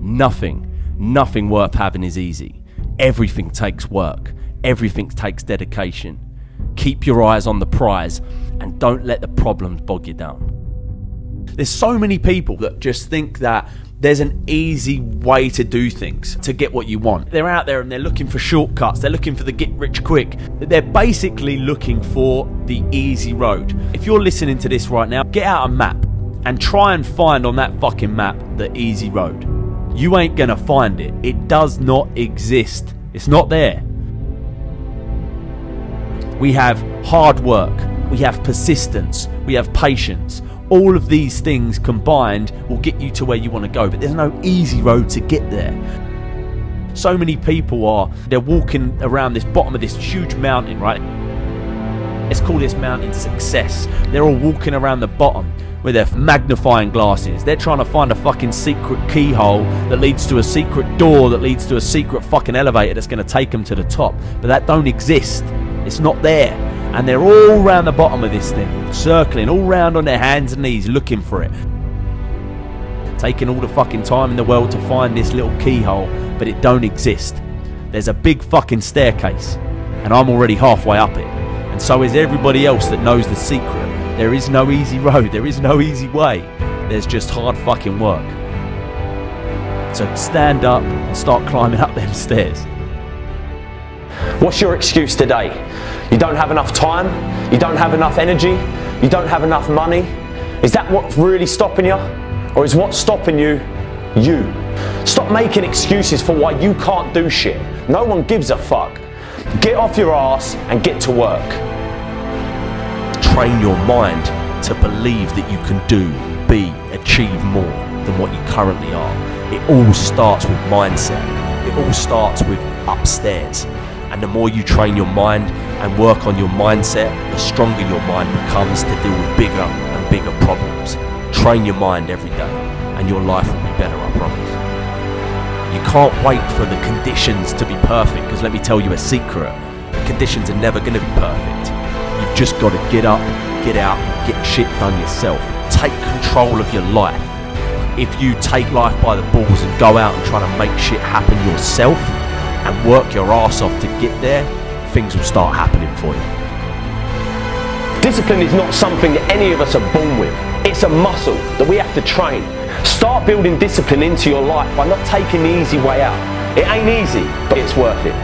Nothing worth having is easy. Everything takes work. Everything takes dedication. Keep your eyes on the prize and don't let the problems bog you down. There's so many people that just think that there's an easy way to do things to get what you want. They're out there and they're looking for shortcuts. They're looking for the get rich quick. They're basically looking for the easy road. If you're listening to this right now, get out a map and try and find on that fucking map the easy road. You ain't gonna find it. It does not exist. It's not there. We have hard work, we have persistence, we have patience. All of these things combined will get you to where you want to go, but there's no easy road to get there. So many people they're walking around this bottom of this huge mountain, right? Let's call this mountain success. They're all walking around the bottom with their magnifying glasses. They're trying to find a fucking secret keyhole that leads to a secret door that leads to a secret fucking elevator that's going to take them to the top. But that don't exist. It's not there. And they're all around the bottom of this thing, circling all around on their hands and knees looking for it. Taking all the fucking time in the world to find this little keyhole, but it don't exist. There's a big fucking staircase, and I'm already halfway up it. And so is everybody else that knows the secret. There is no easy road, there is no easy way. There's just hard fucking work. So stand up and start climbing up them stairs. What's your excuse today? You don't have enough time? You don't have enough energy? You don't have enough money? Is that what's really stopping you? Or is what's stopping you, you? Stop making excuses for why you can't do shit. No one gives a fuck. Get off your ass and get to work. Train your mind to believe that you can do, be, achieve more than what you currently are. It all starts with mindset. It all starts with upstairs. And the more you train your mind and work on your mindset, the stronger your mind becomes to deal with bigger and bigger problems. Train your mind every day and your life will be better, I promise. You can't wait for the conditions to be perfect, because let me tell you a secret, the conditions are never going to be perfect. You've just got to get up, get out, and get shit done yourself. Take control of your life. If you take life by the balls and go out and try to make shit happen yourself and work your ass off to get there, things will start happening for you. Discipline is not something that any of us are born with. It's a muscle that we have to train. Start building discipline into your life by not taking the easy way out. It ain't easy, but it's worth it.